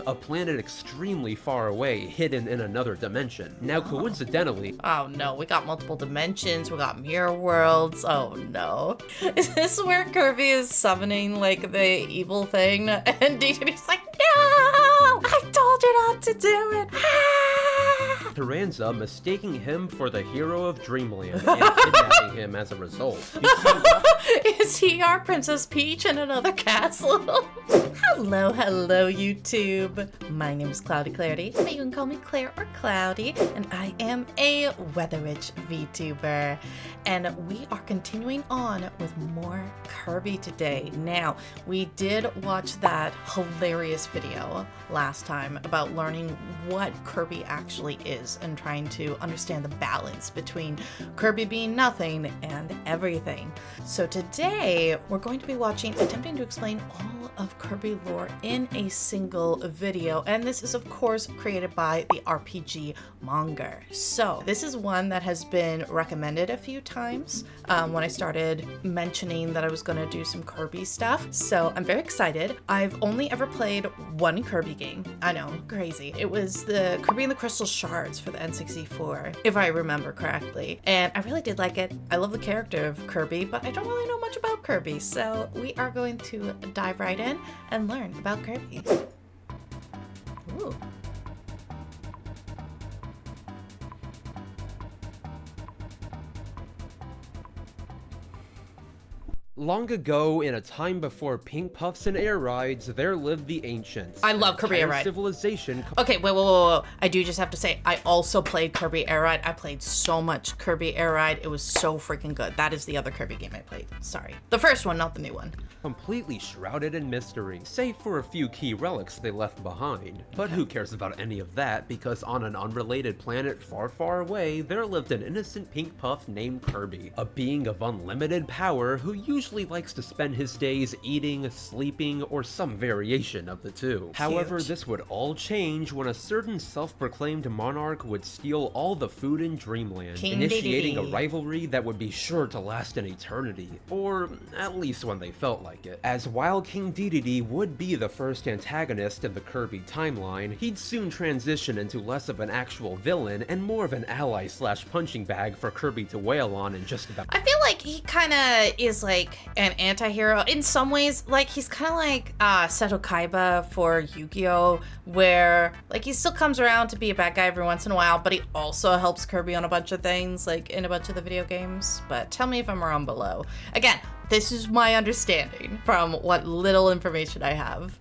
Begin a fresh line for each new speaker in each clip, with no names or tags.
Termina, a planet extremely far away, hidden in another dimension. Now, coincidentally...
Oh no, we got multiple dimensions, we got mirror worlds, oh no. Is this where Kirby is summoning, like, the evil thing? And DDD's like, no! I told you not to do it!
Taranza mistaking him for the hero of Dreamland and kidnapping him as a result.
Is he our Princess Peach in another castle? Hello, YouTube. My name is Cloudy Clarity, but you can call me Claire or Cloudy, and I am a Weatherwitch VTuber. And we are continuing on with more Kirby today. Now, we did watch that hilarious video last time about learning what Kirby actually is and trying to understand the balance between Kirby being nothing and everything. So today, we're going to be attempting to explain all of Kirby lore in a single video, and this is of course created by the RPG Monger. So this is one that has been recommended a few times when I started mentioning that I was going to do some Kirby stuff, so I'm very excited. I've only ever played one Kirby game. I know, crazy. It was the Kirby and the Crystal Shards for the N64, if I remember correctly, and I really did like it. I love the character of Kirby, but I don't really know much about Kirby, so we are going to dive right in and learn about Kirby. Ooh.
Long ago, in a time before pink puffs and air rides, there lived the ancients.
I love Kirby Air Ride.
Civilization.
Okay, wait. I do just have to say, I also played Kirby Air Ride. I played so much Kirby Air Ride. It was so freaking good. That is the other Kirby game I played. Sorry. The first one, not the new one.
Completely shrouded in mystery, save for a few key relics they left behind. But who cares about any of that, because on an unrelated planet far, far away, there lived an innocent pink puff named Kirby, a being of unlimited power who usually likes to spend his days eating, sleeping, or some variation of the two.
Cute.
However, this would all change when a certain self-proclaimed monarch would steal all the food in Dreamland,
King
initiating
Dedede.
a rivalry that would be sure to last an eternity, or at least when they felt like it. As while King Dedede would be the first antagonist in the Kirby timeline, he'd soon transition into less of an actual villain and more of an ally slash punching bag for Kirby to wail on in just about.
I feel like he kind of is like an anti-hero in some ways. Like he's kind of like Seto Kaiba for Yu-Gi-Oh, where like he still comes around to be a bad guy every once in a while, but he also helps Kirby on a bunch of things, like in a bunch of the video games. But tell me if I'm wrong below. Again, this is my understanding from what little information I have.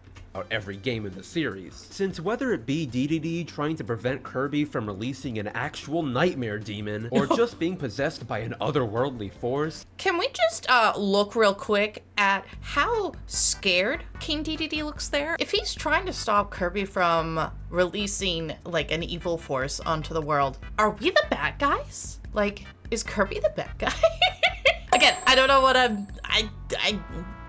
Every game in the series. Since whether it be Dedede trying to prevent Kirby from releasing an actual nightmare demon, or just being possessed by an otherworldly force.
Can we just look real quick at how scared King Dedede looks there? If he's trying to stop Kirby from releasing like an evil force onto the world, are we the bad guys? Like, is Kirby the bad guy? Again, I don't know what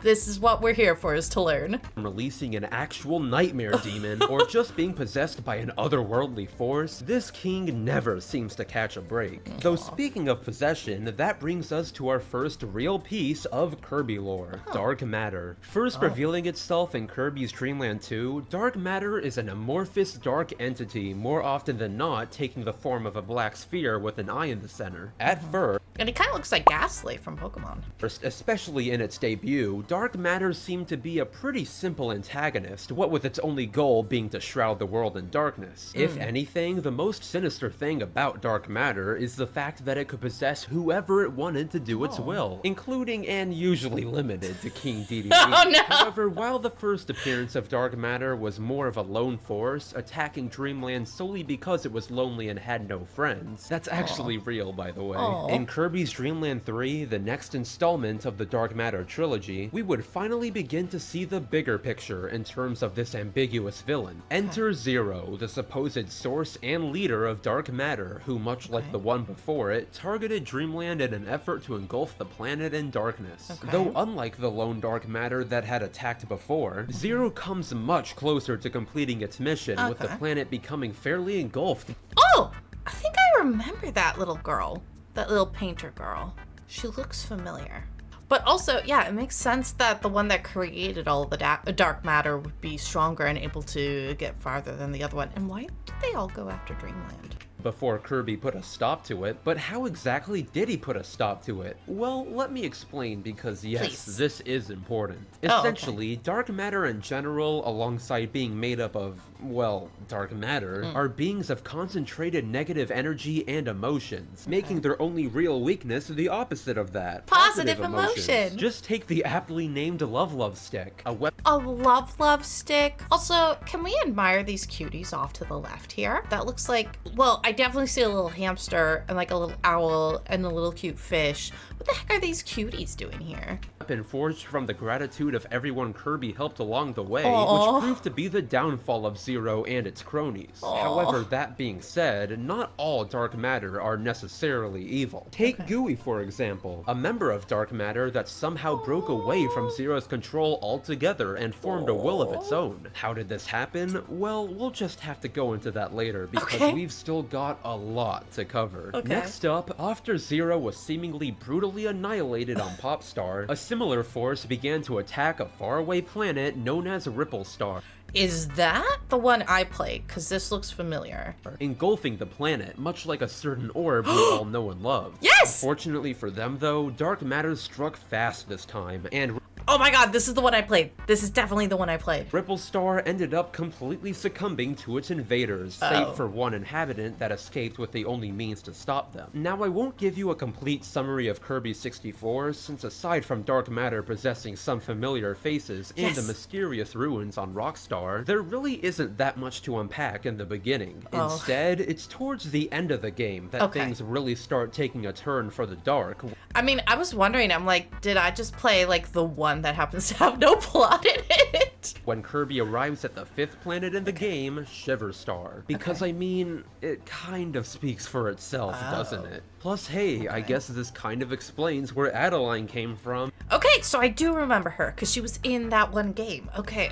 this is what we're here for, is to learn.
Releasing an actual nightmare demon, or just being possessed by an otherworldly force, this king never seems to catch a break.
Aww.
Though speaking of possession, that brings us to our first real piece of Kirby lore, Dark Matter. First revealing itself in Kirby's Dreamland 2, Dark Matter is an amorphous dark entity, more often than not taking the form of a black sphere with an eye in the center. At first,
and he kind of looks like Ghastly from Pokemon.
Especially in its debut, Dark Matter seemed to be a pretty simple antagonist, what with its only goal being to shroud the world in darkness. If anything, the most sinister thing about Dark Matter is the fact that it could possess whoever it wanted to do its will, including and usually limited to King Dedede.
Oh no!
However, while the first appearance of Dark Matter was more of a lone force, attacking Dreamland solely because it was lonely and had no friends, that's actually real, by the way. In Kirby's Dreamland 3, the next installment of the Dark Matter trilogy, we would finally begin to see the bigger picture in terms of this ambiguous villain. Enter Zero, the supposed source and leader of Dark Matter, who, much like the one before it, targeted Dreamland in an effort to engulf the planet in darkness. Though unlike the lone Dark Matter that had attacked before, Zero comes much closer to completing its mission, with the planet becoming fairly engulfed.
Oh! I think I remember that little girl. That little painter girl. She looks familiar. But also, yeah, it makes sense that the one that created all the dark matter would be stronger and able to get farther than the other one. And why did they all go after Dreamland?
Before Kirby put a stop to it, but how exactly did he put a stop to it? Well, let me explain, because yes,
Please.
This is important.
Oh,
Essentially, dark matter in general, alongside being made up of, well, dark matter, are beings of concentrated negative energy and emotions, making their only real weakness the opposite of that.
Positive emotion.
Just take the aptly named Love Stick, a weapon.
A love stick. Also, can we admire these cuties off to the left here? That looks like, well, I definitely see a little hamster and like a little owl and a little cute fish. What the heck are these cuties doing here?
Forged from the gratitude of everyone Kirby helped along the way,
Aww.
which proved to be the downfall of Zero and its cronies.
Aww.
However, that being said, not all dark matter are necessarily evil. Take Gooey, for example, a member of dark matter that somehow broke away from Zero's control altogether and formed a will of its own. How did this happen? Well, we'll just have to go into that later, because we've still got a lot to cover. Next up, after Zero was seemingly brutally annihilated on Popstar, a similar force began to attack a faraway planet known as Ripple Star.
Is that the one I played? Because this looks familiar.
Engulfing the planet, much like a certain orb we all know and love.
Yes!
Fortunately for them, though, dark matter struck fast this time, and
Oh my god, this is the one I played. This is definitely the one I played.
Ripple Star ended up completely succumbing to its invaders, save for one inhabitant that escaped with the only means to stop them. Now, I won't give you a complete summary of Kirby 64, since aside from dark matter possessing some familiar faces and the mysterious ruins on Rockstar, there really isn't that much to unpack in the beginning. Instead, it's towards the end of the game that things really start taking a turn for the dark.
I mean, I was wondering, I'm like, did I just play like the one that happens to have no plot in it?
When Kirby arrives at the 5th planet in the game, Shiver Star. Because I mean, it kind of speaks for itself, doesn't it? Plus, hey, I guess this kind of explains where Adeline came from.
Okay, so I do remember her, because she was in that one game. Okay.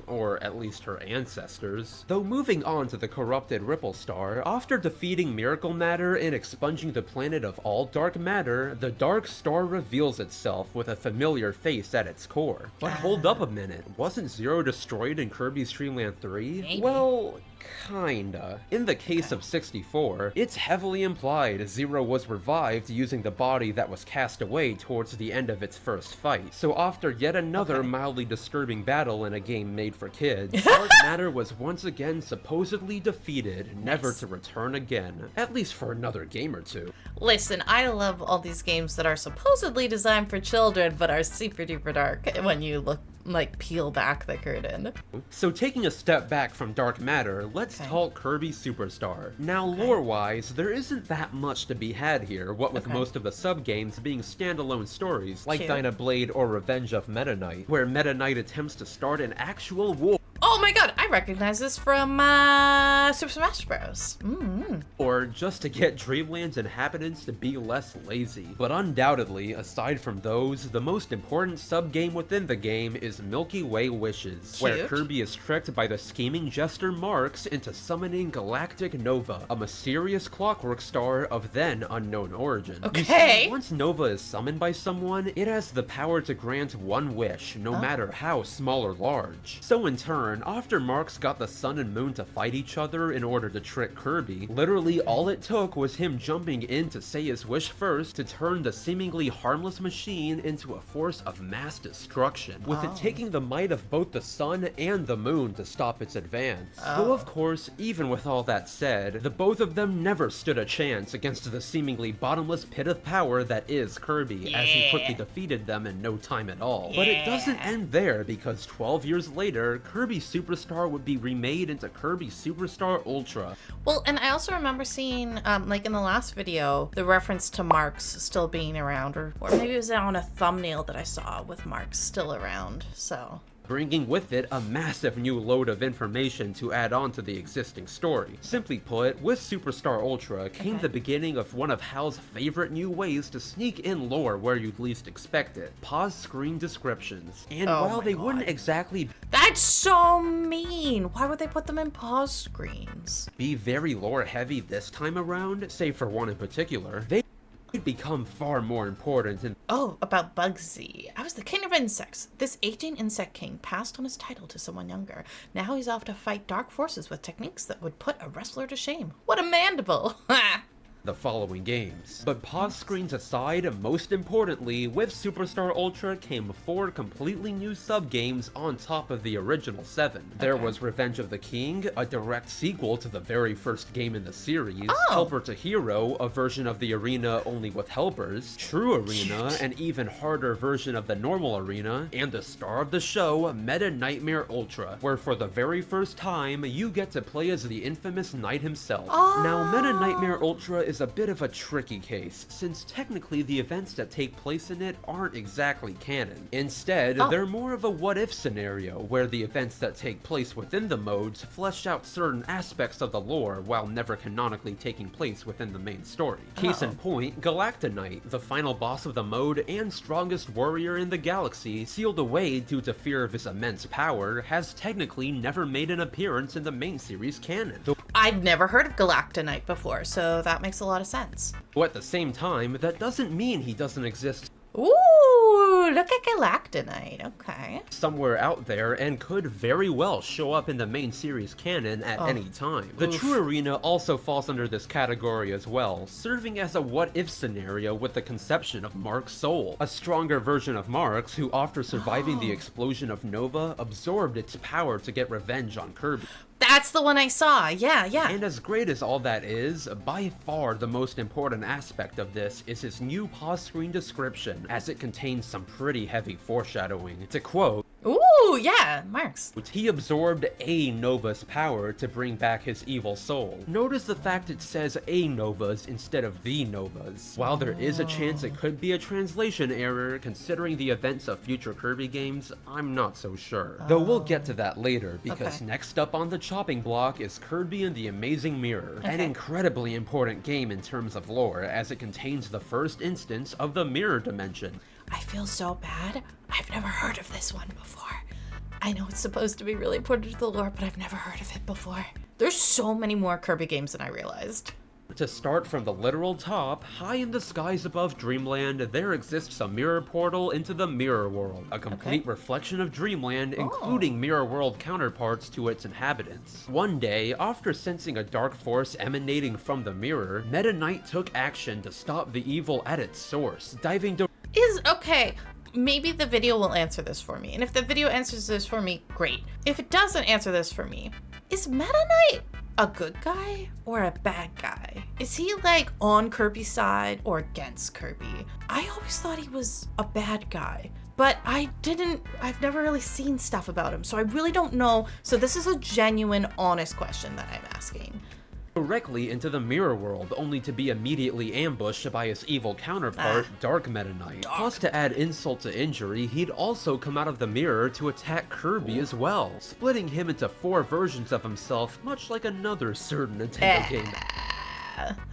Or at least her ancestors. Though moving on to the corrupted Ripple Star, after defeating Miracle Matter and expunging the planet of all dark matter, the Dark Star reveals itself with a familiar face at its core. But hold up a minute, wasn't Zero destroyed in Kirby's Dream Land 3?
Maybe.
Well, kinda. In the case of 64, it's heavily implied Zero was revived using the body that was cast away towards the end of its first fight. So after yet another mildly disturbing battle in a game made for kids, dark matter was once again supposedly defeated, never to return again. At least for another game or two.
Listen, I love all these games that are supposedly designed for children, but are super duper dark when you look, like, peel back the curtain.
So taking a step back from dark matter, let's talk Kirby Superstar. Now, lore-wise, there isn't that much to be had here, what with most of the sub-games being standalone stories, like Dynablade or Revenge of Meta Knight, where Meta Knight attempts to start an actual war.
Oh my god, I recognize this from Super Smash Bros.
Or just to get Dreamland's inhabitants to be less lazy. But undoubtedly, aside from those, the most important sub-game within the game is Milky Way Wishes, where Kirby is tricked by the scheming jester Marx into summoning Galactic Nova, a mysterious clockwork star of then unknown origin. You see, once Nova is summoned by someone, it has the power to grant one wish, no matter how small or large. So in turn, after Marx got the sun and moon to fight each other in order to trick Kirby, literally all it took was him jumping in to say his wish first to turn the seemingly harmless machine into a force of mass destruction, with it taking the might of both the sun and the moon to stop its advance. Though of course, even with all that said, the both of them never stood a chance against the seemingly bottomless pit of power that is Kirby, as he quickly defeated them in no time at all. But it doesn't end there, because 12 years later, Kirby Superstar would be remade into Kirby Superstar Ultra.
Well, and I also remember seeing, like in the last video, the reference to Marx still being around, or maybe it was on a thumbnail that I saw with Marx still around, so.
Bringing with it a massive new load of information to add on to the existing story. Simply put, with Superstar Ultra came the beginning of one of Hal's favorite new ways to sneak in lore where you'd least expect it. Pause screen descriptions. And while they wouldn't exactly
That's so mean! Why would they put them in pause screens?
be very lore heavy this time around, save for one in particular, they could become far more important in
Oh, about Bugsy. I was the king of insects. This aging insect king passed on his title to someone younger. Now he's off to fight dark forces with techniques that would put a wrestler to shame. What a mandible!
The following games. But pause screens aside, most importantly, with Superstar Ultra came 4 completely new sub-games on top of the original 7. There was Revenge of the King, a direct sequel to the very first game in the series, Helper to Hero, a version of the arena only with helpers, True Arena, an even harder version of the normal arena, and the star of the show, Meta Nightmare Ultra, where for the very first time, you get to play as the infamous Knight himself. Now, Meta Nightmare Ultra is a bit of a tricky case, since technically the events that take place in it aren't exactly canon. Instead, they're more of a what-if scenario, where the events that take place within the modes flesh out certain aspects of the lore while never canonically taking place within the main story. Case in point, Knight, the final boss of the mode and strongest warrior in the galaxy, sealed away due to fear of his immense power, has technically never made an appearance in the main series canon.
I've never heard of Knight before, so that makes a lot of sense.
But at the same time, that doesn't mean he doesn't exist.
Ooh, look at Knight, okay.
Somewhere out there and could very well show up in the main series canon at any time. The True Arena also falls under this category as well, serving as a what-if scenario with the conception of Marx's soul, a stronger version of Marx who, after surviving the explosion of Nova, absorbed its power to get revenge on Kirby.
That's the one I saw, yeah.
And as great as all that is, by far the most important aspect of this is his new pause screen description, as it contains some pretty heavy foreshadowing. To quote,
ooh, yeah, Marx.
He absorbed a Nova's power to bring back his evil soul. Notice the fact it says a Nova's instead of the Novas. While there is a chance it could be a translation error, considering the events of future Kirby games, I'm not so sure. Though we'll get to that later, because next up on the chopping block is Kirby and the Amazing Mirror, an incredibly important game in terms of lore, as it contains the first instance of the mirror dimension.
I feel so bad. I've never heard of this one before. I know it's supposed to be really important to the lore, but I've never heard of it before. There's so many more Kirby games than I realized.
To start from the literal top, high in the skies above Dreamland, there exists a mirror portal into the Mirror World, a complete reflection of Dreamland, including Mirror World counterparts to its inhabitants. One day, after sensing a dark force emanating from the mirror, Meta Knight took action to stop the evil at its source, diving
okay, maybe the video will answer this for me, and if the video answers this for me, great. If it doesn't answer this for me, is Meta Knight a good guy or a bad guy? Is he like on Kirby's side or against Kirby? I always thought he was a bad guy, but I've never really seen stuff about him, so I really don't know. So this is a genuine, honest question that I'm asking.
Directly into the Mirror World, only to be immediately ambushed by his evil counterpart, Dark Meta Knight. Plus, to add insult to injury, he'd also come out of the mirror to attack Kirby as well, splitting him into 4 versions of himself, much like another certain Nintendo game.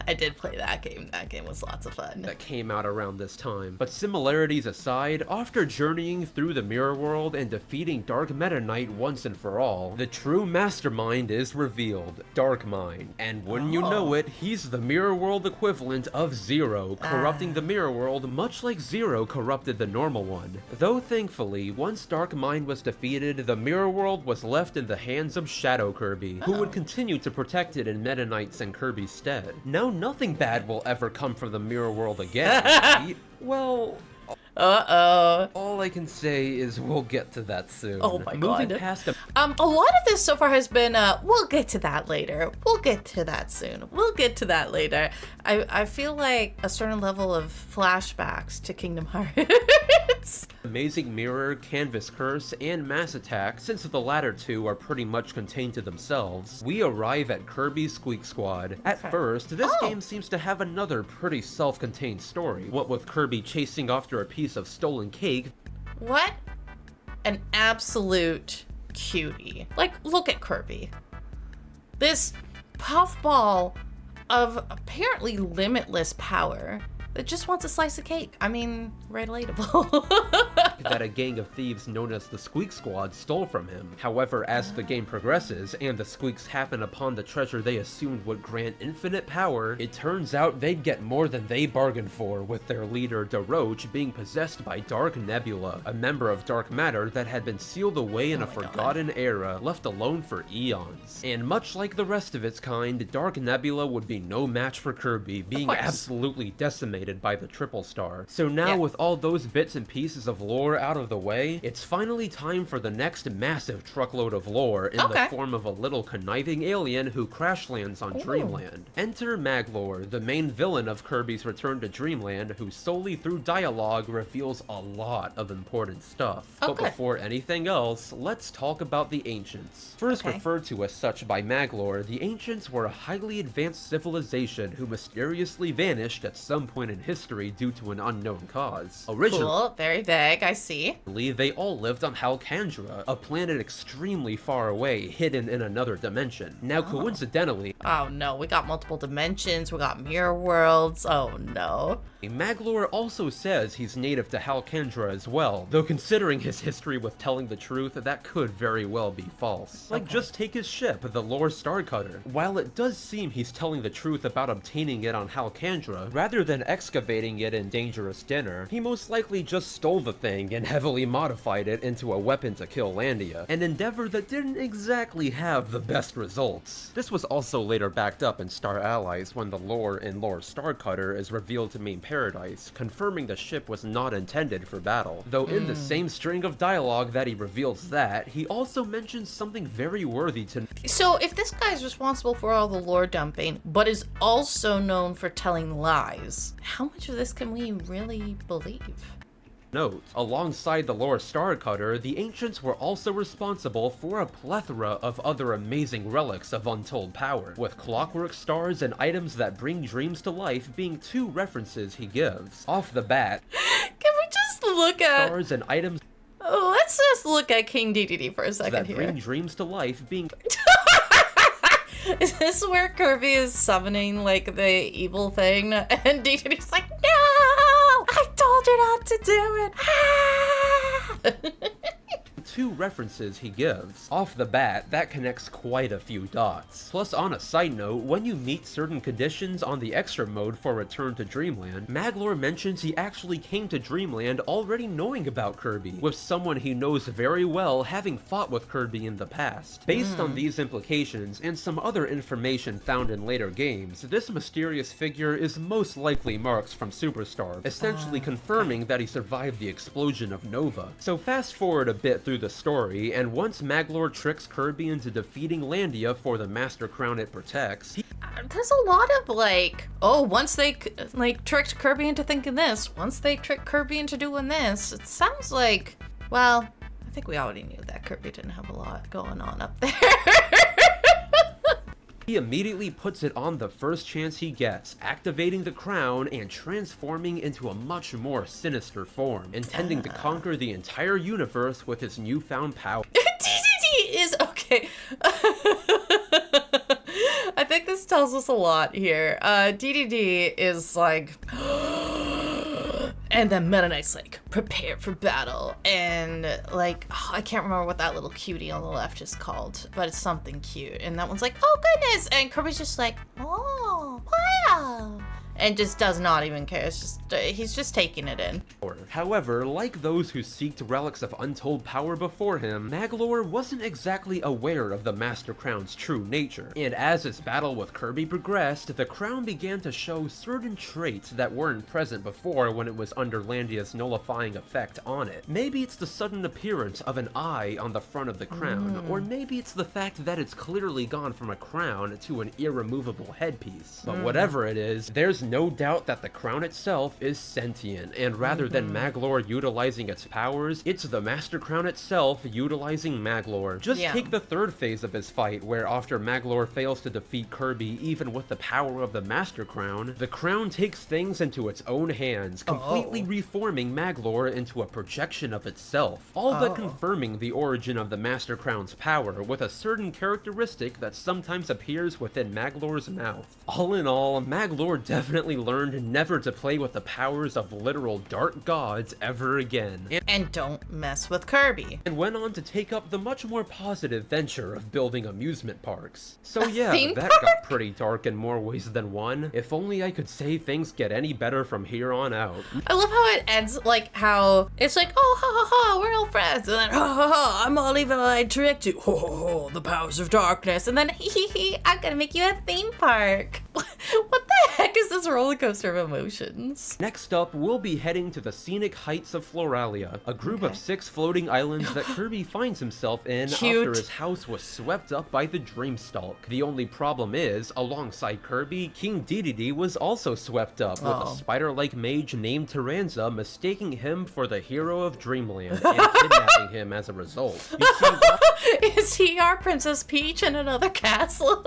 I did play that game. That game was lots of fun.
That came out around this time. But similarities aside, after journeying through the Mirror World and defeating Dark Meta Knight once and for all, the true mastermind is revealed, Darkmind. And wouldn't you know it, he's the Mirror World equivalent of Zero, corrupting the Mirror World much like Zero corrupted the normal one. Though thankfully, once Darkmind was defeated, the Mirror World was left in the hands of Shadow Kirby, who would continue to protect it in Meta Knight's and Kirby's stead. Now nothing bad will ever come from the Mirror World again, right? Well, all I can say is we'll get to that soon.
Oh my god.
Moving past
a lot of this so far has been, we'll get to that later. We'll get to that soon. We'll get to that later. I feel like a certain level of flashbacks to Kingdom Hearts.
Amazing Mirror, Canvas Curse, and Mass Attack, since the latter 2 are pretty much contained to themselves, we arrive at Kirby's Squeak Squad. At first, this game seems to have another pretty self-contained story, what with Kirby chasing after a piece of stolen cake.
What an absolute cutie. Like, look at Kirby. This puffball of apparently limitless power that just wants a slice of cake. I mean, relatable.
That a gang of thieves known as the Squeak Squad stole from him. However, as the game progresses and the Squeaks happen upon the treasure they assumed would grant infinite power, it turns out they'd get more than they bargained for, with their leader, DeRoche, being possessed by Dark Nebula, a member of dark matter that had been sealed away in a forgotten era, left alone for eons. And much like the rest of its kind, Dark Nebula would be no match for Kirby, being absolutely decimated by the Triple Star. So now, with all those bits and pieces of lore out of the way, it's finally time for the next massive truckload of lore in the form of a little conniving alien who crash lands on Dreamland. Enter Maglor, the main villain of Kirby's Return to Dreamland, who solely through dialogue reveals a lot of important stuff. But before anything else, let's talk about the Ancients. First referred to as such by Maglor, the Ancients were a highly advanced civilization who mysteriously vanished at some point in history due to an unknown cause.
Cool, very vague, I see.
They all lived on Haltmann, a planet extremely far away, hidden in another dimension. Now, coincidentally...
Oh no, we got multiple dimensions, we got mirror worlds, oh no.
Maglor also says he's native to Haltmann as well, though considering his history with telling the truth, that could very well be false. Like, just take his ship, the Lore Starcutter. While it does seem he's telling the truth about obtaining it on Haltmann, rather than excavating it in Dangerous Dinner, he most likely just stole the thing and heavily modified it into a weapon to kill Landia, an endeavor that didn't exactly have the best results. This was also later backed up in Star Allies when the lore in Lore Starcutter is revealed to mean paradise, confirming the ship was not intended for battle. Though in the same string of dialogue that he reveals that, he also mentions something very worthy to...
So if this guy's responsible for all the lore dumping, but is also known for telling lies, how much of this can we really believe?
Note, alongside the Lore Starcutter, the Ancients were also responsible for a plethora of other amazing relics of untold power, with clockwork stars and items that bring dreams to life being two references he gives. Off the bat,
can we just look at...
Stars and items...
Let's just look at King DDD for a second here.
That bring dreams to life being...
Is this where Kirby is summoning, like, the evil thing? And DDD's like, no! I told you not to do it! Ah!
Two references he gives. Off the bat, that connects quite a few dots. Plus, on a side note, when you meet certain conditions on the extra mode for Return to Dreamland, Maglor mentions he actually came to Dreamland already knowing about Kirby, with someone he knows very well having fought with Kirby in the past. Based on these implications, and some other information found in later games, this mysterious figure is most likely Marx from Superstar, essentially confirming that he survived the explosion of Nova. So fast forward a bit through the story, and once Maglor tricks Kirby into defeating Landia for the Master Crown it protects,
there's a lot of like, oh, once they like tricked Kirby into thinking this, once they tricked Kirby into doing this, it sounds like, well, I think we already knew that Kirby didn't have a lot going on up there.
he immediately puts it on the first chance he gets, activating the crown and transforming into a much more sinister form, intending to conquer the entire universe with his newfound power.
DDD is okay. I think this tells us a lot here. DDD is like... And then Meta Knight's like, prepare for battle. And like, oh, I can't remember what that little cutie on the left is called, but it's something cute. And that one's like, oh goodness. And Kirby's just like, oh, wow. And just does not even care. It's just, he's just taking it in.
However, like those who seeked relics of untold power before him, Maglor wasn't exactly aware of the Master Crown's true nature. And as his battle with Kirby progressed, the crown began to show certain traits that weren't present before when it was under Landia's nullifying effect on it. Maybe it's the sudden appearance of an eye on the front of the crown, or maybe it's the fact that it's clearly gone from a crown to an irremovable headpiece. But whatever it is, there's no doubt that the crown itself is sentient, and rather than Maglor utilizing its powers, it's the Master Crown itself utilizing Maglor. Just take the third phase of his fight, where after Maglor fails to defeat Kirby even with the power of the Master Crown, the crown takes things into its own hands, completely reforming Maglor into a projection of itself, all but confirming the origin of the Master Crown's power with a certain characteristic that sometimes appears within Maglor's mouth. All in all, Maglor definitely definitely learned never to play with the powers of literal dark gods ever again.
And don't mess with Kirby.
And went on to take up the much more positive venture of building amusement parks. So yeah, that got pretty dark in more ways than one. If only I could say things get any better from here on out.
I love how it ends, like how it's like, oh, ha ha ha, we're all friends, and then, ha ha ha, I'm all evil, I tricked you, ho ho ho, the powers of darkness, and then, hee hee hee, I'm gonna make you a theme park. What the heck is this roller coaster of emotions?
Next up, we'll be heading to the scenic heights of Floralia, a group of 6 floating islands that Kirby finds himself in after his house was swept up by the Dreamstalk. The only problem is, alongside Kirby, King Dedede was also swept up, with a spider-like mage named Termina mistaking him for the hero of Dreamland and kidnapping him as a result. You see,
is he our Princess Peach in another castle?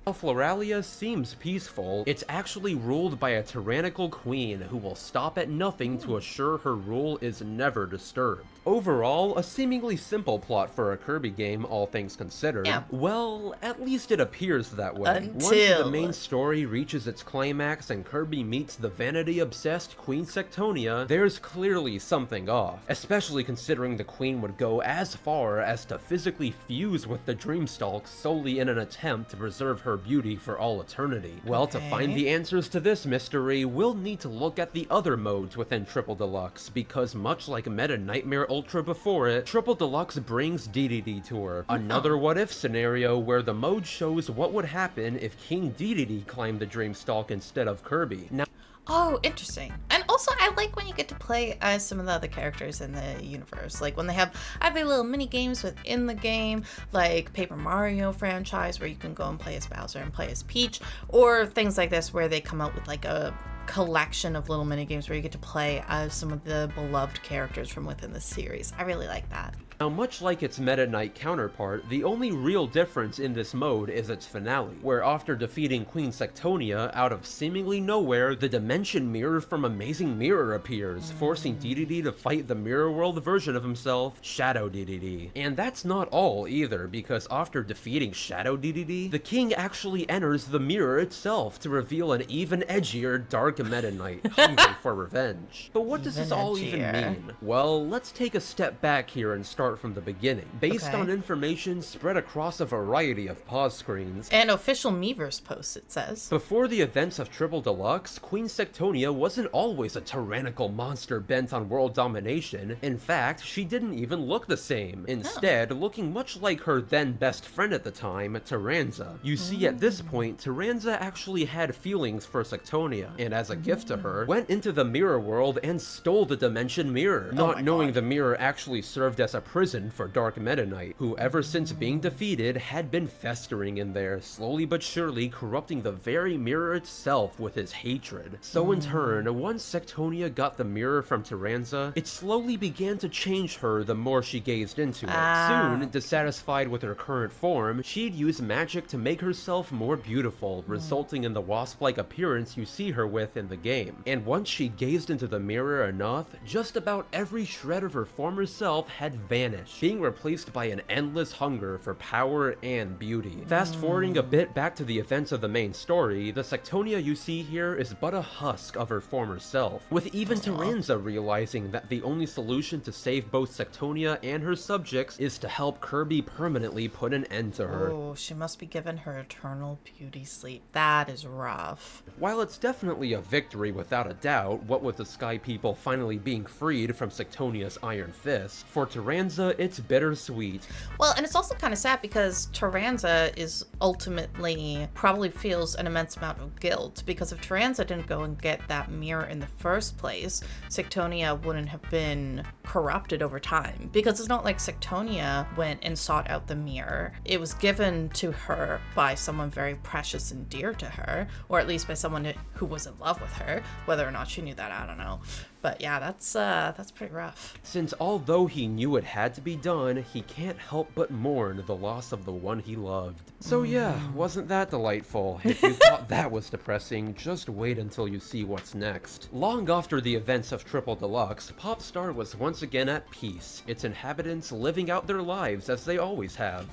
while Floralia seems peaceful, it's actually ruled by a tyrannical queen who will stop at nothing to assure her rule is never disturbed. Overall, a seemingly simple plot for a Kirby game, all things considered.
Yeah.
Well, at least it appears that way. Once the main story reaches its climax and Kirby meets the vanity-obsessed Queen Sectonia, there's clearly something off, especially considering the queen would go as far as to physically fuse with the Dreamstalk solely in an attempt to preserve her beauty for all eternity. Well, to find the answers to this mystery, we'll need to look at the other modes within Triple Deluxe, because much like Meta Nightmare Ultra before it, Triple Deluxe brings Dedede to her. Another what-if scenario where the mode shows what would happen if King Dedede climbed the Dreamstalk instead of Kirby. Now,
oh, interesting. And also, I like when you get to play as some of the other characters in the universe. Like when they have either little mini games within the game, like Paper Mario franchise, where you can go and play as Bowser and play as Peach, or things like this where they come out with like a collection of little mini games where you get to play as some of the beloved characters from within the series. I really like that.
Now, much like its Meta Knight counterpart, the only real difference in this mode is its finale, where after defeating Queen Sectonia, out of seemingly nowhere, the Dimension Mirror from Amazing Mirror appears, forcing Dedede to fight the Mirror World version of himself, Shadow Dedede. And that's not all either, because after defeating Shadow Dedede, the king actually enters the mirror itself to reveal an even edgier Dark Meta Knight, hungry for revenge. But what does this all even mean? Well, let's take a step back here and start from the beginning, based on information spread across a variety of pause screens
and official Miiverse posts, it says.
Before the events of Triple Deluxe, Queen Sectonia wasn't always a tyrannical monster bent on world domination. In fact, she didn't even look the same, instead looking much like her then best friend at the time, Termina. You see, at this point, Termina actually had feelings for Sectonia, and as a gift to her, went into the mirror world and stole the Dimension Mirror, not knowing the mirror actually served as a prison for Dark Meta Knight, who ever since being defeated had been festering in there, slowly but surely corrupting the very mirror itself with his hatred. So in turn, once Sectonia got the mirror from Termina, it slowly began to change her the more she gazed into it. Soon, dissatisfied with her current form, she'd use magic to make herself more beautiful, resulting in the wasp-like appearance you see her with in the game. And once she gazed into the mirror enough, just about every shred of her former self had vanished, being replaced by an endless hunger for power and beauty. Fast forwarding a bit back to the events of the main story, the Sectonia you see here is but a husk of her former self, with even Termina realizing that the only solution to save both Sectonia and her subjects is to help Kirby permanently put an end to her.
Oh, she must be given her eternal beauty sleep. That is rough.
While it's definitely a victory without a doubt, what with the Sky People finally being freed from Sectonia's iron fist, for Termina it's bittersweet.
Well, and it's also kind of sad because Termina is ultimately probably feels an immense amount of guilt, because if Termina didn't go and get that mirror in the first place, Sectonia wouldn't have been corrupted over time, because it's not like Sectonia went and sought out the mirror. It was given to her by someone very precious and dear to her, or at least by someone who was in love with her. Whether or not she knew that, I don't know. But yeah, that's pretty rough.
Since although he knew it had to be done, he can't help but mourn the loss of the one he loved. So yeah, wasn't that delightful? If you thought that was depressing, just wait until you see what's next. Long after the events of Triple Deluxe, Popstar was once again at peace, its inhabitants living out their lives as they always have.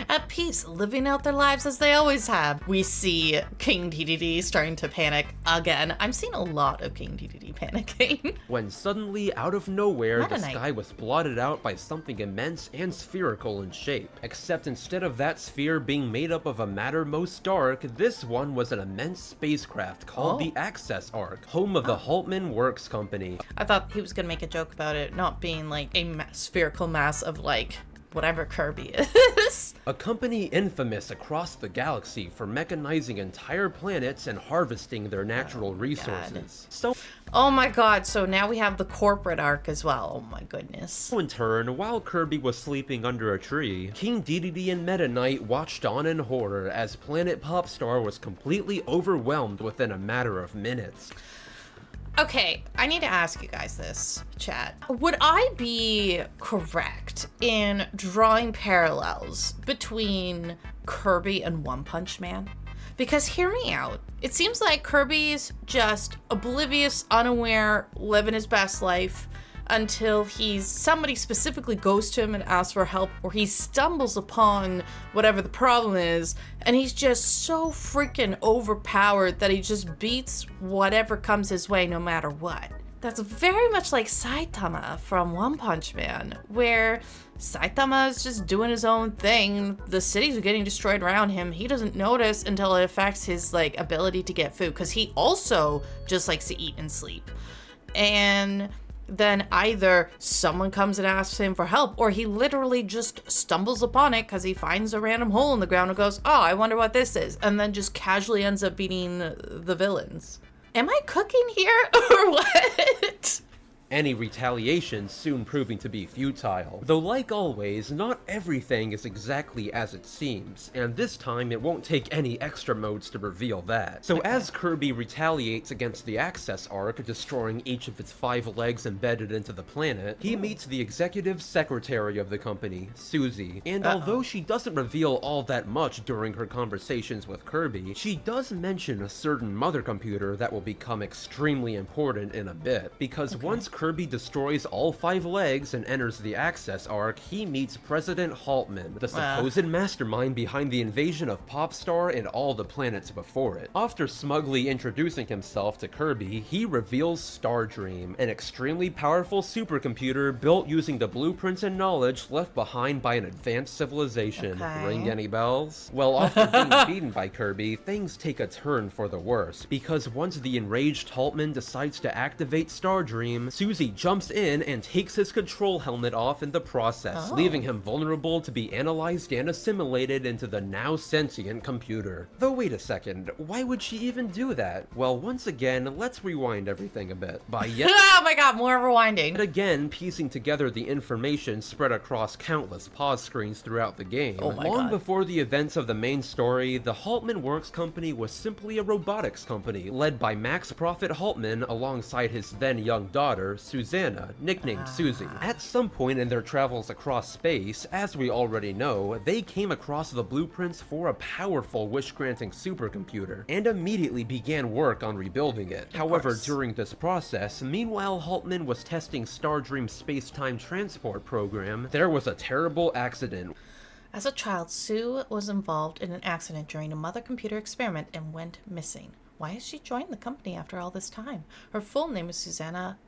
At peace, living out their lives as they always have. We see King Dedede starting to panic again. I'm seeing a lot of King Dedede panicking.
When suddenly, out of nowhere,
Meta
the
Knight.
sky was blotted out by something immense and spherical in shape. Except instead of that sphere being made up of a matter most dark, this one was an immense spacecraft called the Access Arc, home of the Haltmann Works company.
I thought he was gonna make a joke about it not being like a spherical mass of like whatever Kirby is.
A company infamous across the galaxy for mechanizing entire planets and harvesting their natural resources.
Oh my god, so now we have the corporate arc as well. Oh my goodness.
In turn, while Kirby was sleeping under a tree, King Dedede and Meta Knight watched on in horror as Planet Popstar was completely overwhelmed within a matter of minutes.
Okay, I need to ask you guys this, chat. Would I be correct in drawing parallels between Kirby and One Punch Man? Because hear me out. It seems like Kirby's just oblivious, unaware, living his best life until somebody specifically goes to him and asks for help, or he stumbles upon whatever the problem is, and he's just so freaking overpowered that he just beats whatever comes his way no matter what. That's very much like Saitama from One Punch Man, where Saitama is just doing his own thing. The cities are getting destroyed around him. He doesn't notice until it affects his like ability to get food, because he also just likes to eat and sleep. And then either someone comes and asks him for help, or he literally just stumbles upon it because he finds a random hole in the ground and goes, oh, I wonder what this is, and then just casually ends up beating the villains. Am I cooking here or what?
Any retaliation soon proving to be futile. Though like always, not everything is exactly as it seems, and this time it won't take any extra modes to reveal that. So as Kirby retaliates against the Access Arc, destroying each of its 5 legs embedded into the planet, he meets the executive secretary of the company, Susie, and although she doesn't reveal all that much during her conversations with Kirby, she does mention a certain mother computer that will become extremely important in a bit, because once Kirby destroys all 5 legs and enters the Access Arc, he meets President Haltmann, the supposed mastermind behind the invasion of Popstar and all the planets before it. After smugly introducing himself to Kirby, he reveals Stardream, an extremely powerful supercomputer built using the blueprints and knowledge left behind by an advanced civilization. Ring any bells? Well, after being beaten by Kirby, things take a turn for the worse, because once the enraged Haltmann decides to activate Stardream, Susie jumps in and takes his control helmet off in the process, leaving him vulnerable to be analyzed and assimilated into the now sentient computer. Though wait a second, why would she even do that? Well, once again, let's rewind everything a bit. By yet
Oh my god, more rewinding.
again piecing together the information spread across countless pause screens throughout the game. Long before the events of the main story, the Haltmann Works company was simply a robotics company, led by Max Prophet Haltmann alongside his then young daughter, Susanna, nicknamed Susie. At some point in their travels across space, as we already know, they came across the blueprints for a powerful wish-granting supercomputer, and immediately began work on rebuilding it. However, during this process, meanwhile Haltmann was testing Stardream's space-time transport program, there was a terrible accident.
As a child, Sue was involved in an accident during a mother computer experiment and went missing. Why has she joined the company after all this time? Her full name is Susanna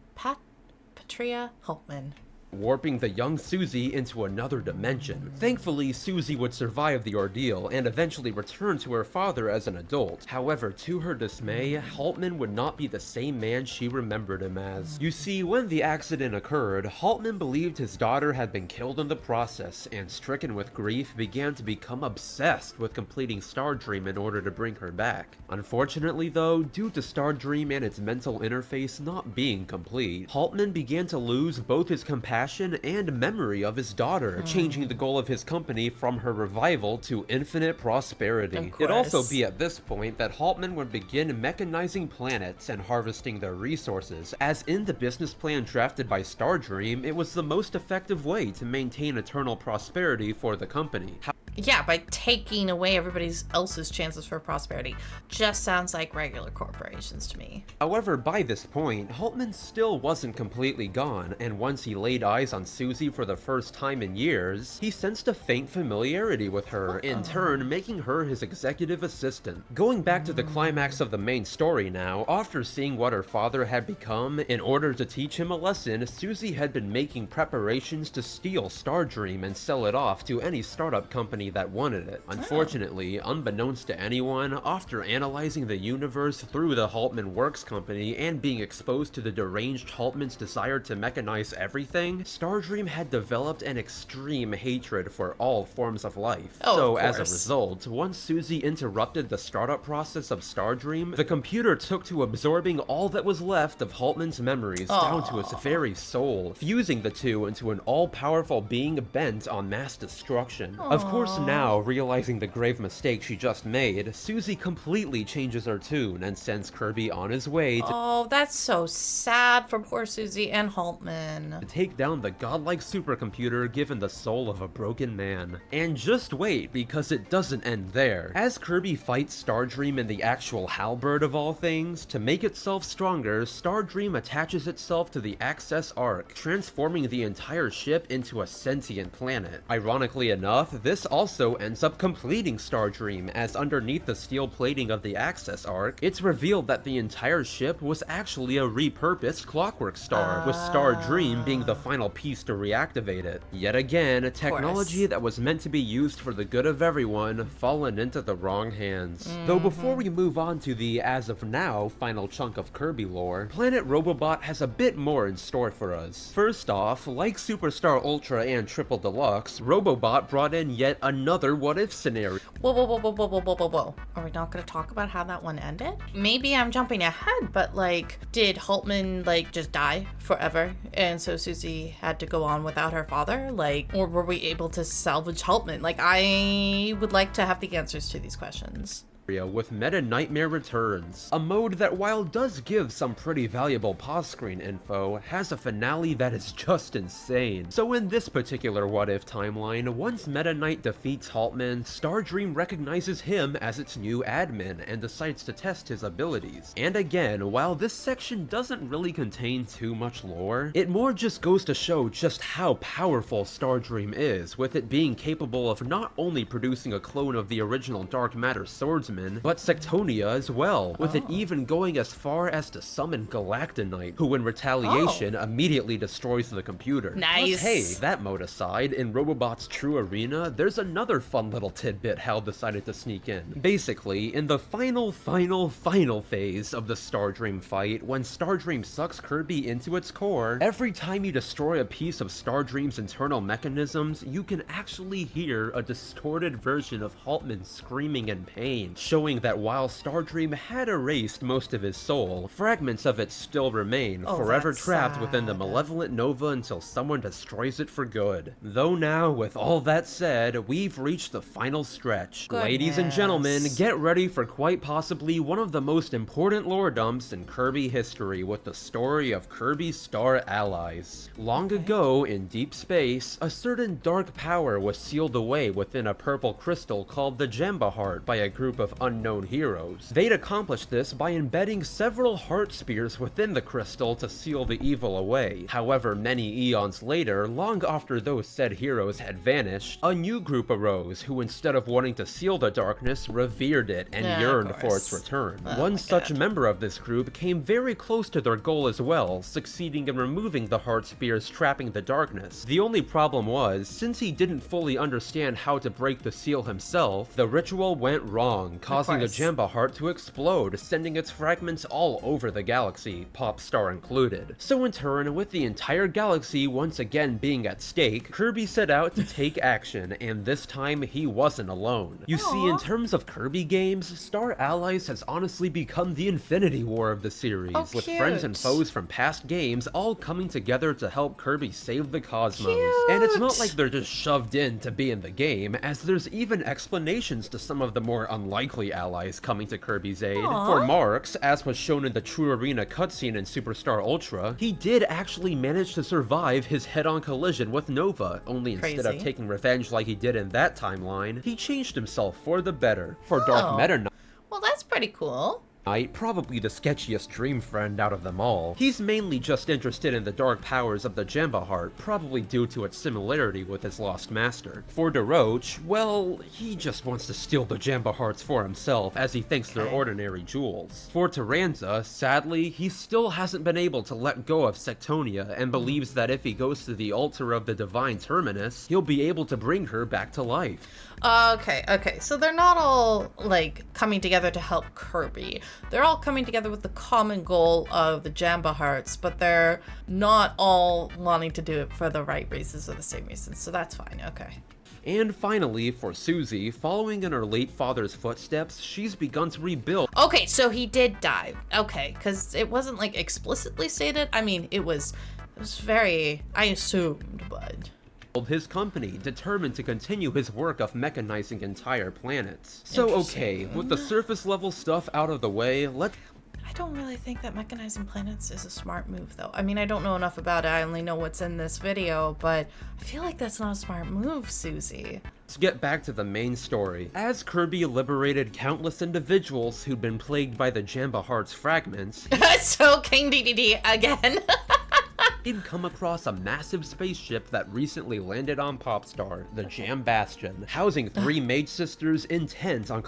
Patria Haltmann,
warping the young Susie into another dimension. Thankfully, Susie would survive the ordeal and eventually return to her father as an adult. However, to her dismay, Haltmann would not be the same man she remembered him as. You see, when the accident occurred, Haltmann believed his daughter had been killed in the process, and stricken with grief, began to become obsessed with completing Stardream in order to bring her back. Unfortunately though, due to Stardream and its mental interface not being complete, Haltmann began to lose both his compassion and memory of his daughter, changing the goal of his company from her revival to infinite prosperity. It'd also be at this point that Haltmann would begin mechanizing planets and harvesting their resources, as in the business plan drafted by Stardream, it was the most effective way to maintain eternal prosperity for the company.
Yeah, by taking away everybody else's chances for prosperity. Just sounds like regular corporations to me.
However, by this point, Haltmann still wasn't completely gone, and once he laid eyes on Susie for the first time in years, he sensed a faint familiarity with her, in turn making her his executive assistant. Going back to the climax of the main story now, after seeing what her father had become, in order to teach him a lesson, Susie had been making preparations to steal Stardream and sell it off to any startup company that wanted it. Unfortunately, unbeknownst to anyone, after analyzing the universe through the Haltmann Works company and being exposed to the deranged Haltmann's desire to mechanize everything, Stardream had developed an extreme hatred for all forms of life. So as a result, once Susie interrupted the startup process of Stardream, the computer took to absorbing all that was left of Haltmann's memories down to its very soul, fusing the two into an all-powerful being bent on mass destruction. Of course, now, realizing the grave mistake she just made, Susie completely changes her tune and sends Kirby on his way to
that's so sad for poor Susie and Haltmann.
take down the godlike supercomputer given the soul of a broken man. And just wait, because it doesn't end there. As Kirby fights Stardream in the actual halberd of all things, to make itself stronger, Stardream attaches itself to the Access Arc, transforming the entire ship into a sentient planet. Ironically enough, this also ends up completing Stardream, as underneath the steel plating of the Access Arc, it's revealed that the entire ship was actually a repurposed Clockwork Star, with Stardream being the final piece to reactivate it. Yet again, a technology that was meant to be used for the good of everyone, fallen into the wrong hands. Though before we move on to the, as of now, final chunk of Kirby lore, Planet Robobot has a bit more in store for us. First off, like Superstar Ultra and Triple Deluxe, Robobot brought in yet another what-if scenario.
Whoa. Are we not going to talk about how that one ended? Maybe I'm jumping ahead, but like, did Haltmann like just die forever? And so Susie had to go on without her father? Like, or were we able to salvage Haltmann? Like, I would like to have the answers to these questions.
With Meta Nightmare Returns, a mode that, while does give some pretty valuable pause screen info, has a finale that is just insane. So in this particular what-if timeline, once Meta Knight defeats Haltmann, Stardream recognizes him as its new admin and decides to test his abilities. And again, while this section doesn't really contain too much lore, it more just goes to show just how powerful Stardream is, with it being capable of not only producing a clone of the original Dark Matter swordsman, but Sectonia as well, with it even going as far as to summon Galactonite, who in retaliation immediately destroys the computer.
Nice.
Plus, hey, that mode aside, in Robobot's true arena, there's another fun little tidbit Hal decided to sneak in. Basically, in the final phase of the Stardream fight, when Stardream sucks Kirby into its core, every time you destroy a piece of Stardream's internal mechanisms, you can actually hear a distorted version of Haltmann screaming in pain, showing that while Stardream had erased most of his soul, fragments of it still remain, forever trapped within the malevolent Nova until someone destroys it for good. Though now, with all that said, we've reached the final stretch. Ladies and gentlemen, get ready for quite possibly one of the most important lore dumps in Kirby history, with the story of Kirby's Star Allies. Long ago, in deep space, a certain dark power was sealed away within a purple crystal called the Jamba Heart by a group of unknown heroes. They'd accomplished this by embedding several heart spears within the crystal to seal the evil away. However, many eons later, long after those said heroes had vanished, a new group arose who, instead of wanting to seal the darkness, revered it and yearned for its return. One such member of this group came very close to their goal as well, succeeding in removing the heart spears trapping the darkness. The only problem was, since he didn't fully understand how to break the seal himself, the ritual went wrong, causing the Jamba Heart to explode, sending its fragments all over the galaxy, Pop Star included. So in turn, with the entire galaxy once again being at stake, Kirby set out to take action, and this time he wasn't alone. You see, in terms of Kirby games, Star Allies has honestly become the Infinity War of the series, with friends and foes from past games all coming together to help Kirby save the cosmos. And it's not like they're just shoved in to be in the game, as there's even explanations to some of the more unlikely unlikely allies coming to Kirby's aid.
Aww.
For Marx, as was shown in the True Arena cutscene in Superstar Ultra, he did actually manage to survive his head-on collision with Nova, only instead of taking revenge like he did in that timeline, he changed himself for the better. For Dark Meta Knight,
well, that's pretty cool.
Probably the sketchiest dream friend out of them all. He's mainly just interested in the dark powers of the Jamba Heart, probably due to its similarity with his lost master. For DeRoche, well, he just wants to steal the Jamba Hearts for himself, as he thinks they're ordinary jewels. For Taranza, sadly, he still hasn't been able to let go of Sectonia, and believes that if he goes to the altar of the divine Terminus, he'll be able to bring her back to life.
Okay, so they're not all, like, coming together to help Kirby. They're all coming together with the common goal of the Jamba Hearts, but they're not all wanting to do it for the right reasons or the same reasons, so that's fine, okay.
And finally, for Susie, following in her late father's footsteps, she's begun to rebuild.
Okay, so he did die. Okay, because it wasn't, like, explicitly stated. I mean, it was very, I assumed, but...
his company, determined to continue his work of mechanizing entire planets. So okay, with the surface level stuff out of the way,
I don't really think that mechanizing planets is a smart move, though. I mean, I don't know enough about it, I only know what's in this video, but I feel like that's not a smart move, Susie.
Let's get back to the main story. As Kirby liberated countless individuals who'd been plagued by the Jamba Heart's fragments...
So King DDD again.
He'd come across a massive spaceship that recently landed on Popstar, the Jam Bastion, housing 3 mage sisters intent on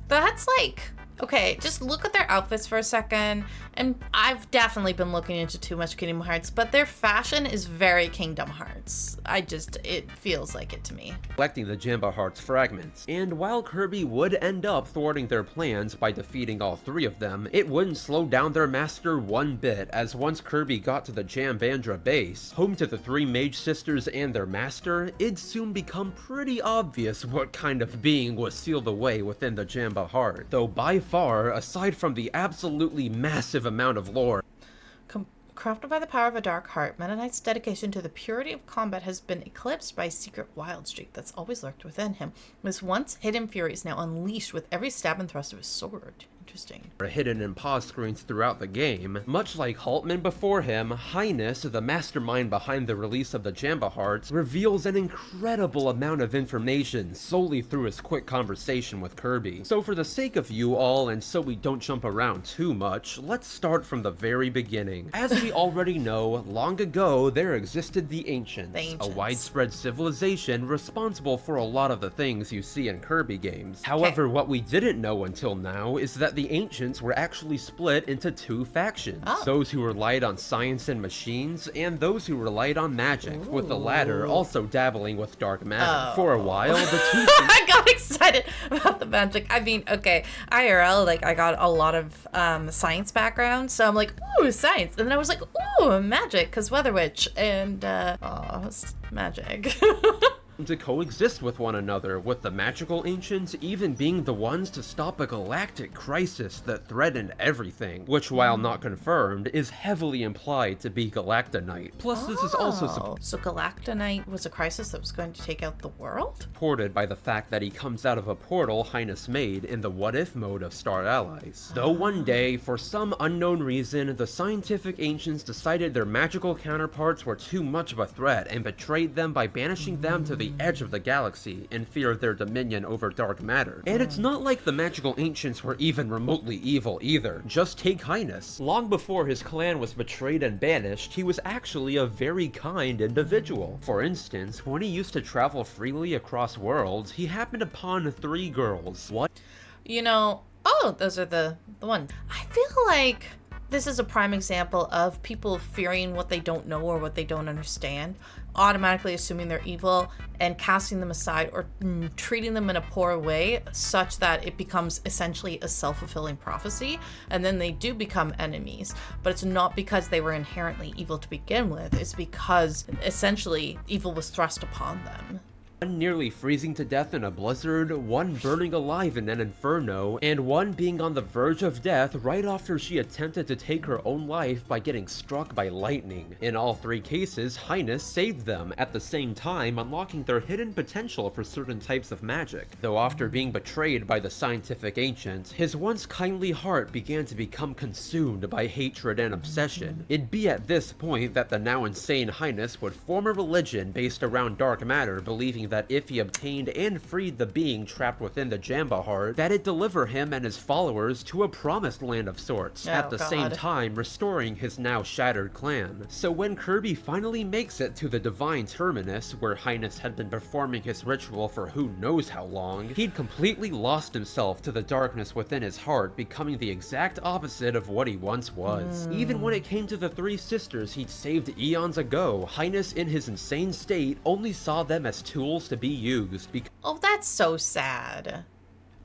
That's like... Okay, just look at their outfits for a second, and I've definitely been looking into too much Kingdom Hearts, but their fashion is very Kingdom Hearts. It feels like it to me.
Collecting the Jamba Heart's fragments. And while Kirby would end up thwarting their plans by defeating all 3 of them, it wouldn't slow down their master one bit, as once Kirby got to the Jambandra base, home to the 3 mage sisters and their master, it'd soon become pretty obvious what kind of being was sealed away within the Jamba Heart, though by far, aside from the absolutely massive amount of lore.
Corrupted by the power of a dark heart, Meta Knight's dedication to the purity of combat has been eclipsed by a secret wild streak that's always lurked within him. This once hidden fury is now unleashed with every stab and thrust of his sword. Interesting.
Hidden in pause screens throughout the game. Much like Haltmann before him, Highness, the mastermind behind the release of the Jamba Hearts, reveals an incredible amount of information solely through his quick conversation with Kirby. So for the sake of you all, and so we don't jump around too much, let's start from the very beginning. As we already know, long ago there existed the Ancients, a widespread civilization responsible for a lot of the things you see in Kirby games. However, what we didn't know until now is that the Ancients were actually split into 2 factions. Those who relied on science and machines, and those who relied on magic, with the latter also dabbling with dark matter. For a while, the 2
I got excited about the magic. I mean, okay, IRL, like, I got a lot of science background, so I'm like, ooh, science. And then I was like, ooh, magic, because Weather Witch, and, magic.
to coexist with one another, with the magical ancients even being the ones to stop a galactic crisis that threatened everything, which, while not confirmed, is heavily implied to be Galactonite. Plus, this is also
so Galactonite was a crisis that was going to take out the world?
Supported by the fact that he comes out of a portal Highness made in the what-if mode of Star Allies. Though one day, for some unknown reason, the scientific ancients decided their magical counterparts were too much of a threat and betrayed them by banishing them to the edge of the galaxy in fear of their dominion over dark matter. And it's not like the magical ancients were even remotely evil either. Just take Highness. Long before his clan was betrayed and banished, he was actually a very kind individual. For instance, when he used to travel freely across worlds, he happened upon 3 girls. What?
You know, those are the ones. I feel like this is a prime example of people fearing what they don't know or what they don't understand, automatically assuming they're evil and casting them aside or treating them in a poor way such that it becomes essentially a self-fulfilling prophecy, and then they do become enemies. But it's not because they were inherently evil to begin with, it's because essentially evil was thrust upon them.
One nearly freezing to death in a blizzard, one burning alive in an inferno, and one being on the verge of death right after she attempted to take her own life by getting struck by lightning. In all three cases, Highness saved them, at the same time unlocking their hidden potential for certain types of magic. Though after being betrayed by the scientific ancient, his once kindly heart began to become consumed by hatred and obsession. It'd be at this point that the now insane Highness would form a religion based around dark matter, believing that if he obtained and freed the being trapped within the Jamba heart, that'd deliver him and his followers to a promised land of sorts, at the same time restoring his now shattered clan. So when Kirby finally makes it to the divine terminus, where Highness had been performing his ritual for who knows how long, he'd completely lost himself to the darkness within his heart, becoming the exact opposite of what he once was. Even when it came to the three sisters he'd saved eons ago, Highness in his insane state only saw them as tools to be used.
Oh, that's so sad.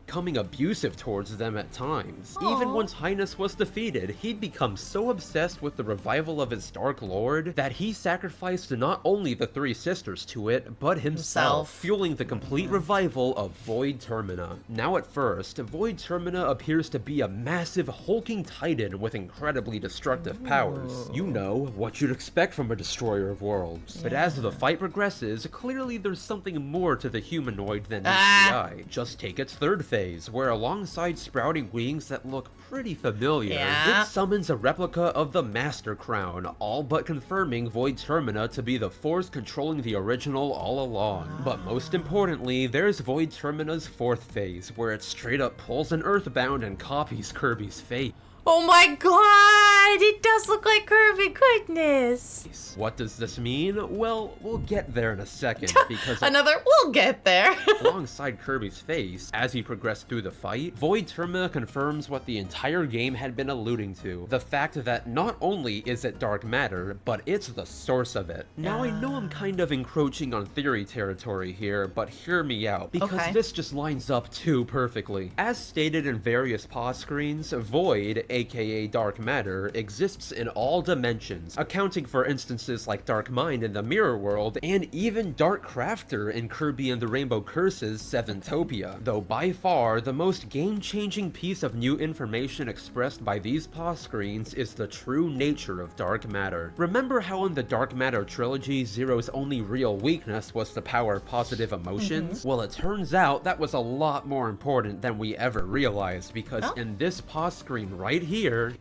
Becoming abusive towards them at times. Even once Highness was defeated, he'd become so obsessed with the revival of his Dark Lord that he sacrificed not only the three sisters to it, but himself, fueling the complete revival of Void Termina. Now at first, Void Termina appears to be a massive hulking titan with incredibly destructive powers. You know, what you'd expect from a destroyer of worlds. But as the fight progresses, clearly there's something more to the humanoid than meets the eye. Just take its third phase, where alongside sprouting wings that look pretty familiar, it summons a replica of the Master Crown, all but confirming Void Termina to be the force controlling the original all along. But most importantly, there's Void Termina's fourth phase, where it straight up pulls an Earthbound and copies Kirby's fate.
Oh my god! It does look like Kirby, goodness!
What does this mean? Well, we'll get there in a second, because
we'll get there.
alongside Kirby's face, as he progressed through the fight, Void Termina confirms what the entire game had been alluding to. The fact that not only is it dark matter, but it's the source of it. Now I know I'm kind of encroaching on theory territory here, but hear me out, because this just lines up too perfectly. As stated in various pause screens, Void, aka dark matter, exists in all dimensions, accounting for instances like Dark Mind in the Mirror World, and even Dark Crafter in Kirby and the Rainbow Curse's Seventopia. Though by far, the most game-changing piece of new information expressed by these pause screens is the true nature of dark matter. Remember how in the Dark Matter trilogy, Zero's only real weakness was to power positive emotions? Well, it turns out that was a lot more important than we ever realized, because in this pause screen right here,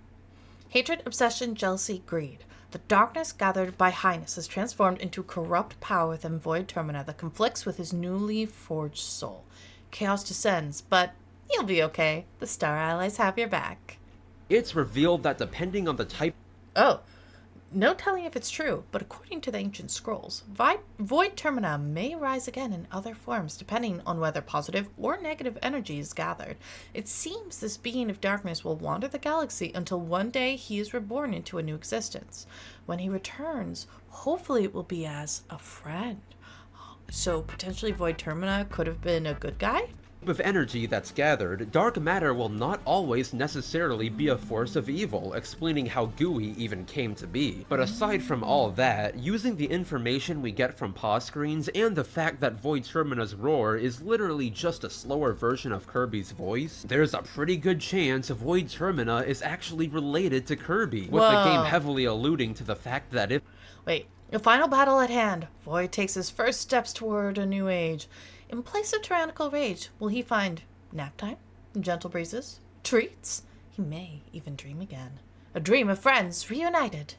hatred, obsession, jealousy, greed. The darkness gathered by Highness is transformed into corrupt power within Void Termina that conflicts with his newly forged soul. Chaos descends, but you'll be okay. The Star Allies have your back.
It's revealed that depending on the type...
No telling if it's true, but according to the ancient scrolls, Void Termina may rise again in other forms depending on whether positive or negative energy is gathered. It seems this being of darkness will wander the galaxy until one day he is reborn into a new existence. When he returns, hopefully it will be as a friend. So potentially Void Termina could have been a good guy?
Of energy that's gathered, dark matter will not always necessarily be a force of evil, explaining how GUI even came to be. But aside from all that, using the information we get from pause screens and the fact that Void Termina's roar is literally just a slower version of Kirby's voice, there's a pretty good chance Void Termina is actually related to Kirby, with the game heavily alluding to the fact that if...
Wait, a final battle at hand. Void takes his first steps toward a new age. In place of tyrannical rage, will he find nap time, gentle breezes, treats? He may even dream again. A dream of friends reunited.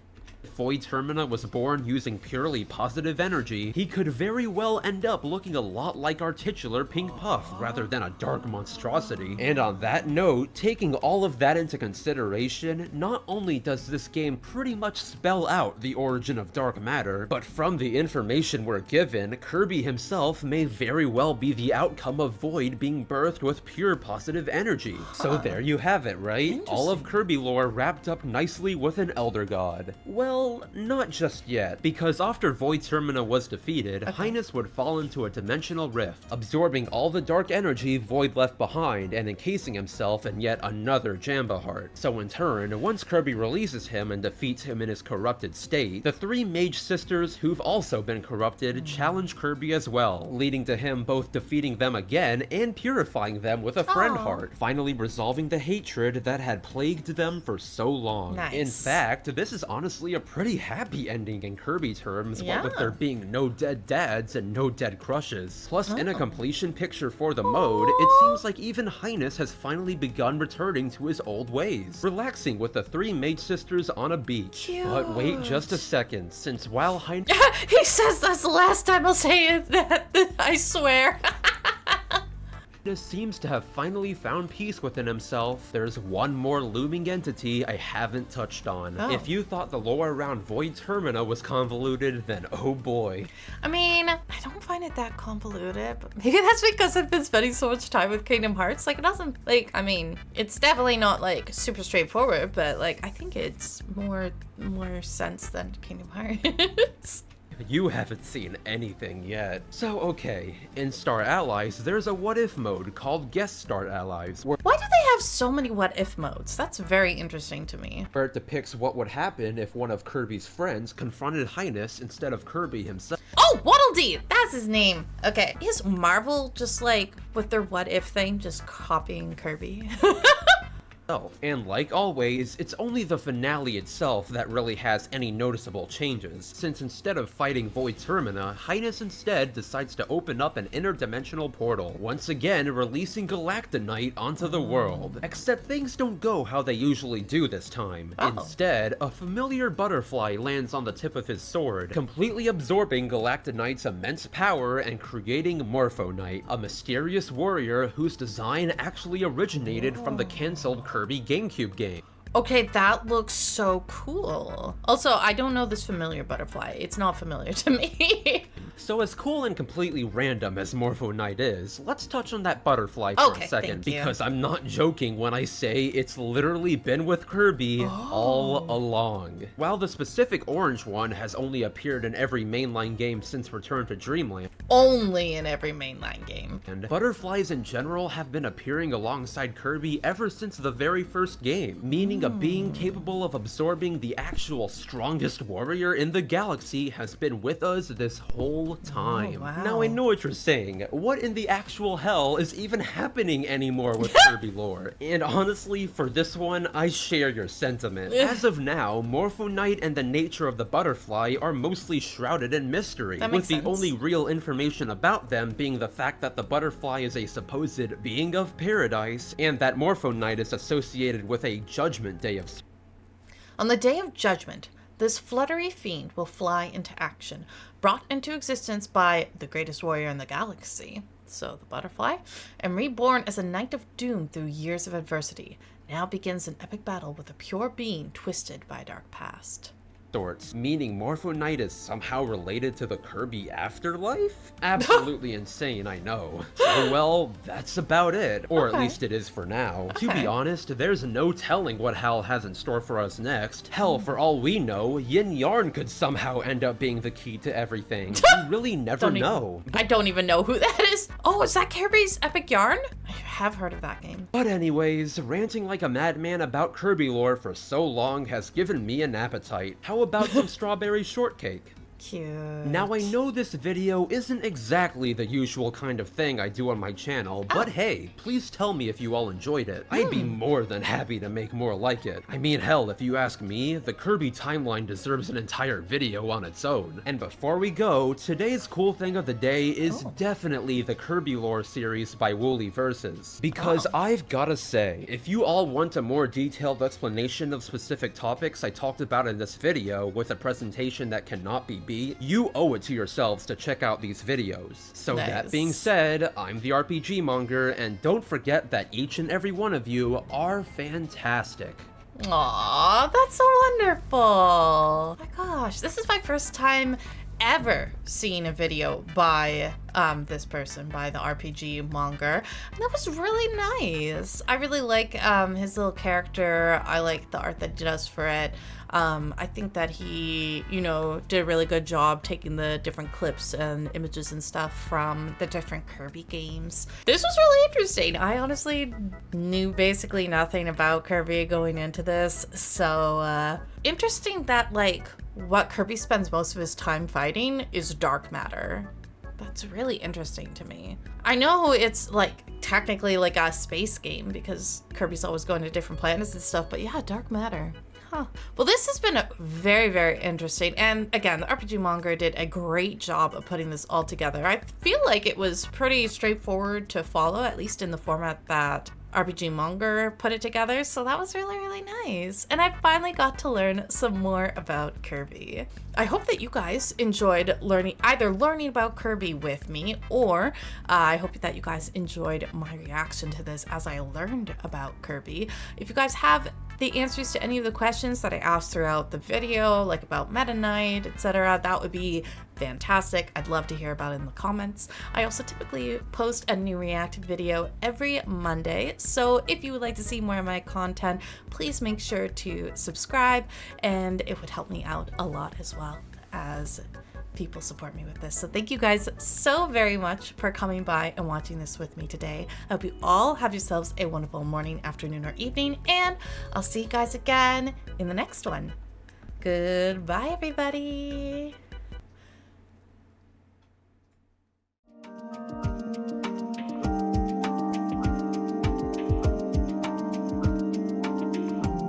If Void Termina was born using purely positive energy, he could very well end up looking a lot like our titular Pink Puff, rather than a dark monstrosity. And on that note, taking all of that into consideration, not only does this game pretty much spell out the origin of dark matter, but from the information we're given, Kirby himself may very well be the outcome of Void being birthed with pure positive energy. So there you have it, right? All of Kirby lore wrapped up nicely with an Elder God. Well, Well, not just yet, because after Void Termina was defeated, Highness would fall into a dimensional rift, absorbing all the dark energy Void left behind and encasing himself in yet another Jamba heart. So in turn, once Kirby releases him and defeats him in his corrupted state, the three mage sisters who've also been corrupted challenge Kirby as well, leading to him both defeating them again and purifying them with a friend heart, finally resolving the hatred that had plagued them for so long.
Nice.
In fact, this is honestly a pretty happy ending in Kirby terms, what with there being no dead dads and no dead crushes. Plus, in a completion picture for the mode, it seems like even Highness has finally begun returning to his old ways, relaxing with the three mage sisters on a beach.
Cute.
But wait just a second, since while Highness
He says that's the last time I'll say that, I swear.
seems to have finally found peace within himself, there's one more looming entity I haven't touched on. If you thought the lore around Void Termina was convoluted, then oh boy.
I mean, I don't find it that convoluted, but maybe that's because I've been spending so much time with Kingdom Hearts. Like, it doesn't, like, I mean, it's definitely not, like, super straightforward, but, like, I think it's more sense than Kingdom Hearts.
You haven't seen anything yet. So okay, in Star Allies, there's a what-if mode called Guest Star Allies,
Why do they have so many what-if modes? That's very interesting to me.
where it depicts what would happen if one of Kirby's friends confronted Highness instead of Kirby himself.
Oh, Waddle Dee! That's his name. Okay. Is Marvel just like, with their what-if thing, just copying Kirby?
And like always, it's only the finale itself that really has any noticeable changes, since instead of fighting Void Termina, Highness instead decides to open up an interdimensional portal, once again releasing Knight onto the world. Except things don't go how they usually do this time. Instead, a familiar butterfly lands on the tip of his sword, completely absorbing Knight's immense power and creating Morpho Knight, a mysterious warrior whose design actually originated from the cancelled Kirby GameCube game.
Okay, that looks so cool. Also, I don't know this familiar butterfly. It's not familiar to me.
So as cool and completely random as Morpho Knight is, let's touch on that butterfly for a second, because I'm not joking when I say it's literally been with Kirby all along. While the specific orange one has only appeared in every mainline game since Return to Dreamland,
Only in every mainline game.
and butterflies in general have been appearing alongside Kirby ever since the very first game, meaning a being capable of absorbing the actual strongest warrior in the galaxy has been with us this whole time.
Oh, wow.
Now I know what you're saying. What in the actual hell is even happening anymore with Kirby lore? And honestly, for this one, I share your sentiment. As of now, Morpho Knight and the nature of the butterfly are mostly shrouded in mystery, with the only real information about them being the fact that the butterfly is a supposed being of paradise, and that Morpho Knight is associated with a judgment day of...
On the Day of Judgment, this fluttery fiend will fly into action, brought into existence by the greatest warrior in the galaxy, so the butterfly, and reborn as a knight of doom through years of adversity. Now begins an epic battle with a pure being twisted by a dark past.
sorts, meaning Morpho Knight is somehow related to the Kirby afterlife? Absolutely insane, I know. So, well, that's about it. Or at least it is for now. To be honest, there's no telling what Hal has in store for us next. Hell, for all we know, Yin Yarn could somehow end up being the key to everything. You really never know.
I don't even know who that is. Oh, is that Kirby's Epic Yarn? I have heard of that game.
But anyways, ranting like a madman about Kirby lore for so long has given me an appetite. How about some strawberry shortcake?
Cute.
Now I know this video isn't exactly the usual kind of thing I do on my channel, but hey, please tell me if you all enjoyed it. I'd be more than happy to make more like it. I mean, hell, if you ask me, the Kirby timeline deserves an entire video on its own. And before we go, today's cool thing of the day is definitely the Kirby lore series by Wooly Versus. Because I've gotta say, if you all want a more detailed explanation of specific topics I talked about in this video with a presentation that cannot be beat, you owe it to yourselves to check out these videos. So that being said, I'm the RPG Monger, and don't forget that each and every one of you are fantastic.
Aw, that's so wonderful. Oh my gosh, this is my first time ever seeing a video by this person by the RPG Monger. And that was really nice. I really like his little character. I like the art that he does for it. I think that he, you know, did a really good job taking the different clips and images and stuff from the different Kirby games. This was really interesting. I honestly knew basically nothing about Kirby going into this. So, interesting that, like, what Kirby spends most of his time fighting is dark matter. That's really interesting to me. I know it's like technically like a space game because Kirby's always going to different planets and stuff, but yeah, dark matter. Huh. Well, this has been very, very interesting. And again, the RPG Monger did a great job of putting this all together. I feel like it was pretty straightforward to follow, at least in the format that RPG Monger put it together, so that was really, really nice. And I finally got to learn some more about Kirby. I hope that you guys enjoyed either learning about Kirby with me, or I hope that you guys enjoyed my reaction to this as I learned about Kirby. If you guys have the answers to any of the questions that I asked throughout the video, like about Meta Knight, etc., that would be fantastic. I'd love to hear about it in the comments. I also typically post a new reacted video every Monday, so if you would like to see more of my content, please make sure to subscribe, and it would help me out a lot as well as people support me with this. So thank you guys so very much for coming by and watching this with me today. I hope you all have yourselves a wonderful morning, afternoon, or evening, and I'll see you guys again in the next one. Goodbye, everybody.